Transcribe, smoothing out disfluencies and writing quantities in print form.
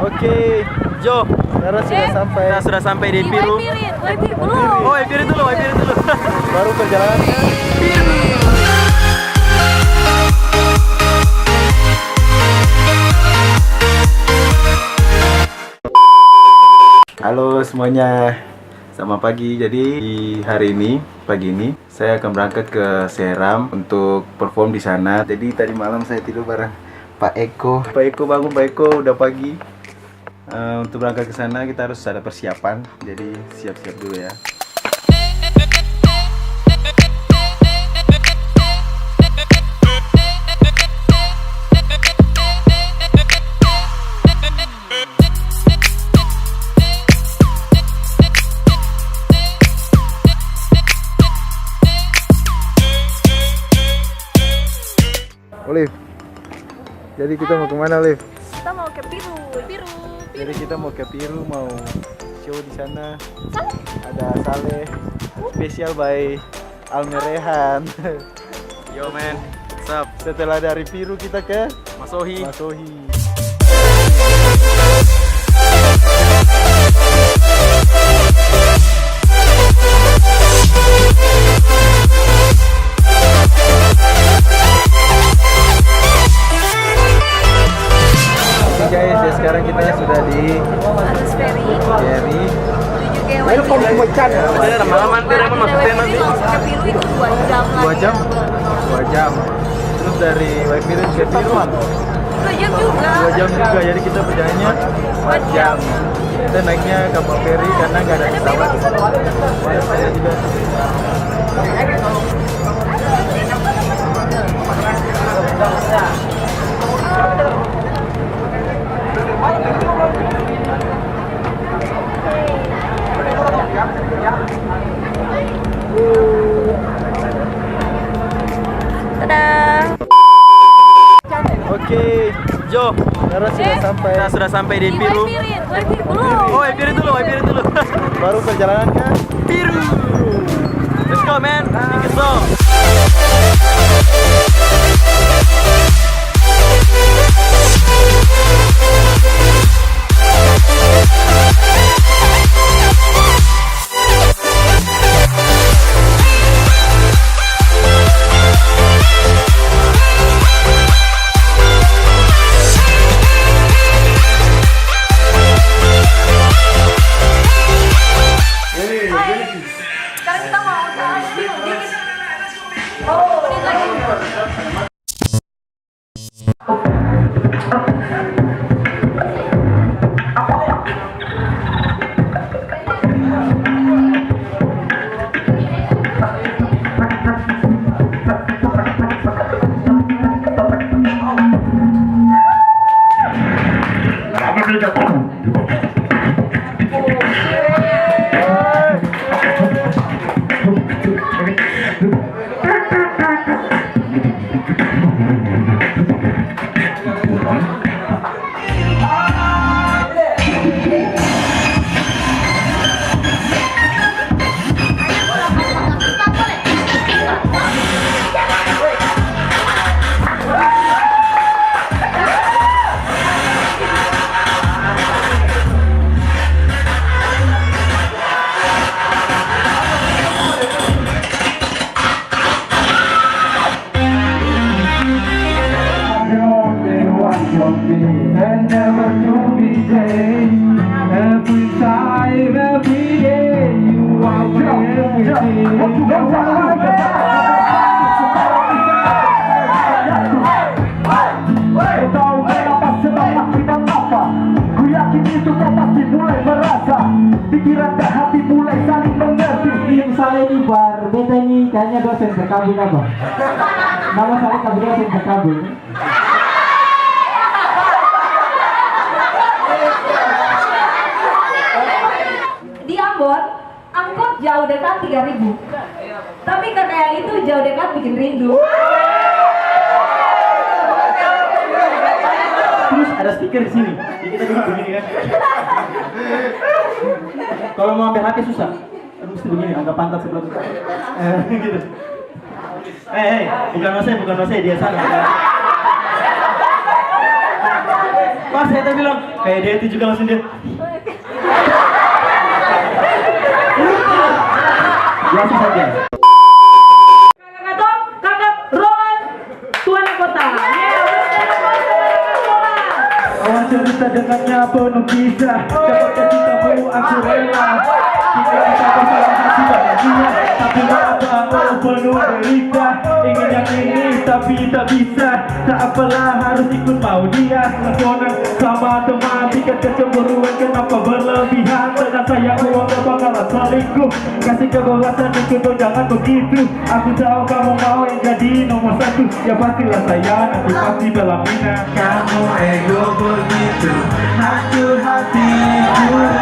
Oke, Jo, sekarang sudah sampai. Kita sudah sampai di Piru. Waipirit dulu. Oh, Waipirit dulu. Baru perjalanannya Piru. Halo semuanya, selamat pagi. Jadi di hari ini, pagi ini, saya akan berangkat ke Seram untuk perform di sana. Jadi tadi malam saya tidur bareng Pak Eko. Pak Eko bangun, Pak Eko udah pagi. Untuk berangkat ke sana kita harus ada persiapan. Jadi siap-siap dulu ya. Olive, jadi kita mau kemana, Olive? Kita mau ke Piru. Jadi kita mau ke Piru, mau show di sana. Ada Saleh, spesial by Almerehan. Yo man, what's up? Setelah dari Piru kita ke Masohi. Guys, ya sekarang kita sudah di Atas ferry. Jerry. Menuju ke Waipirit. Ke Piru itu 2 jam lagi. 2 jam? 2 jam. Terus dari Waipirit ke Piru 2 jam juga. 2 jam juga, jadi kita perjalanannya 4 jam. Kita naiknya kapal feri karena nggak ada pesawat. Ada saya juga. Dadah. Oke, Jo, sekarang sudah sampai. Kita sudah sampai di Piru. Waipirit dulu. Oh, Waipirit dulu. Baru perjalanannya Piru. Let's go, man. Take it slow. Sekarang kita mau ke dikit. Oh, menit lagi. And never to be changed. Every time, every day, you are my everything. Tahu kenapa semangat kita apa? Ku yakin itu kau pasti mulai merasa. Pikiran dan hati mulai saling mengerti. Yang saya di bar, beta ini kayaknya dosen berkabung apa? Nama saya kabur dosen berkabung. Di Ambon, angkot jauh dekat 3.000. Tapi karena yang itu jauh dekat bikin rindu. Terus ada speaker di sini. Jadi kita duduk begini kan. Kalau mau ambil HP susah. Mesti begini, angkat pantat sebelah itu. Gitu. Bukan Mas, dia sana. Pas saya bilang kayak dia itu juga langsung dia. Biasa saja. Kakak Tom, kakak Roman, tuan kota. Awal cerita dengannya penuh kisah. Dapatkan cintamu aku rela. Kita bersama hati bahagia. Tapi apa oh penuh derita. Ingin yang ini tapi tak bisa. Tak apalah harus ikut mau dia. Lakonan sama teman. Tingkat kecemburuan kenapa berlebihan. Dengan sayang uang gak bakalan selingkuh. Kasih kebebasan ikut oh jangan begitu. Aku tahu kamu mau yang jadi nomor satu. Ya pastilah saya nanti pasti dalam minat. Kamu ego begitu hancur hatiku.